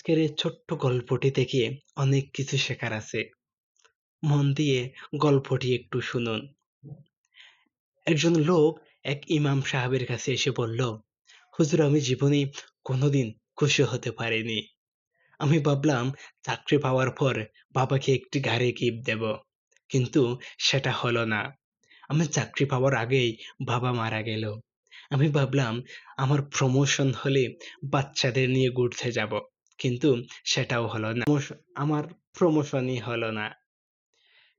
আজকের এই ছোট্ট গল্পটি থেকে অনেক কিছু শেখার আছে। মন দিয়ে গল্পটি একটু শুনুন। একজন লোক এক ইমাম সাহেবের কাছে এসে বলল, হুজুর, আমি জীবনে কোনোদিন খুশি হতে পারিনি। আমি ভাবলাম চাকরি পাওয়ার পর বাবাকে একটি গাড়ি গিফট দেব, কিন্তু সেটা হলো না। আমি চাকরি পাওয়ার আগেই বাবা মারা গেল। আমি ভাবলাম আমার প্রমোশন হলে বাচ্চাদের নিয়ে ঘুরতে যাব, কিন্তু সেটাও হলো না। আমার প্রমোশনই হলো না।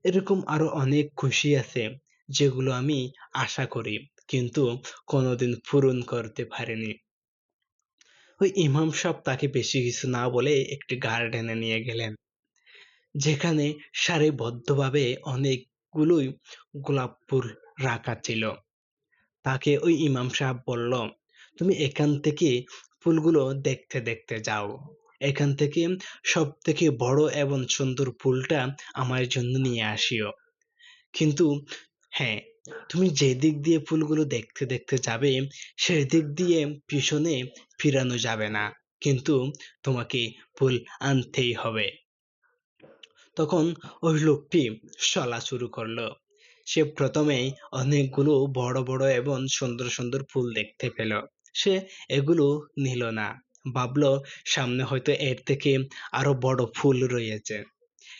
এরকম আরো অনেক খুশি আছে যেগুলো আমি আশা করি, কিন্তু কোনোদিন পূরণ করতে পারিনি। ওই ইমাম সাহেব তাকে বেশি কিছু না বলে একটি গার্ডেনে নিয়ে গেলেন, যেখানে সারিবদ্ধভাবে অনেকগুলোই গোলাপ ফুল রাখা ছিল। তাকে ওই ইমাম সাহেব বলল, তুমি এখান থেকে ফুলগুলো দেখতে দেখতে যাও। এখান থেকে সব থেকে বড় এবং সুন্দর ফুলটা আমার জন্য নিয়ে আসিও। কিন্তু হ্যাঁ, তুমি যে দিক দিয়ে ফুলগুলো দেখতে দেখতে যাবে সেই দিক দিয়ে পিছনে ফিরানো যাবে না, কিন্তু তোমাকে ফুল আনতেই হবে। তখন ওই লোকটি চলা শুরু করলো। সে প্রথমেই অনেকগুলো বড় বড় এবং সুন্দর সুন্দর ফুল দেখতে পেল। সে এগুলো নিল না, ভাবলো সামনে হয়তো এর থেকে আরো বড় ফুল রয়েছে।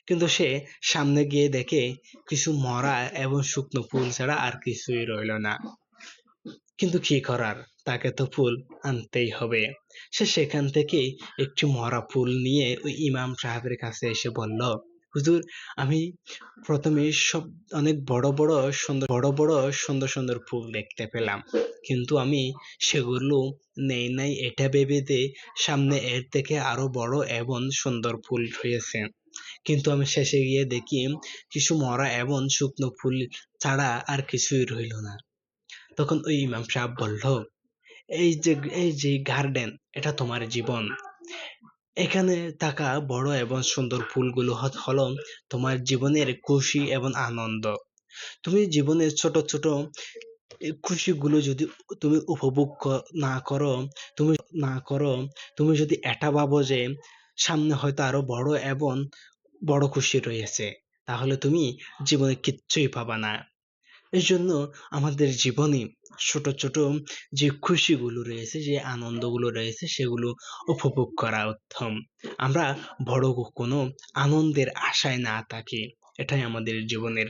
কিন্তু সে সামনে গিয়ে দেখে কিছু মরা এবং শুকনো ফুল ছাড়া আর কিছুই রইল না। কিন্তু কি করার, তাকে তো ফুল আনতেই হবে। সে সেখান থেকে একটি মরা ফুল নিয়ে ওই ইমাম সাহেবের কাছে এসে বলল, হুজুর, আমি প্রথমে সব অনেক বড় বড় সুন্দর সুন্দর ফুল দেখতে পেলাম, কিন্তু আমি সেগুলো নেই নাই এটা ভেবে যে সামনে এর থেকে আরো বড় এবং সুন্দর ফুল রয়েছে। কিন্তু আমি শেষে গিয়ে দেখি কিছু মরা এবং শুকনো ফুল ছাড়া আর কিছুই রইল না। তখন ওই ইমাম সাহেব বলল, এই যে এই যে গার্ডেন, এটা তোমার জীবন। এখানে থাকা বড় এবং সুন্দর ফুলগুলো হলো তোমার জীবনের খুশি এবং আনন্দ। তুমি জীবনের ছোট ছোট এই খুশিগুলো যদি তুমি উপভোগ না করো, তুমি যদি এটা ভাবো যে সামনে হয়তো আরো বড় এবং বড় খুশি রয়েছে, তাহলে তুমি জীবনে কিচ্ছুই পাবা না। এই জন্য আমাদের জীবনে ছোট ছোট যে খুশিগুলো রয়েছে, যে আনন্দগুলো রয়েছে, সেগুলো উপভোগ করা উত্তম। আমরা বড় কোনো আনন্দের আশায় না থাকি, এটাই আমাদের জীবনের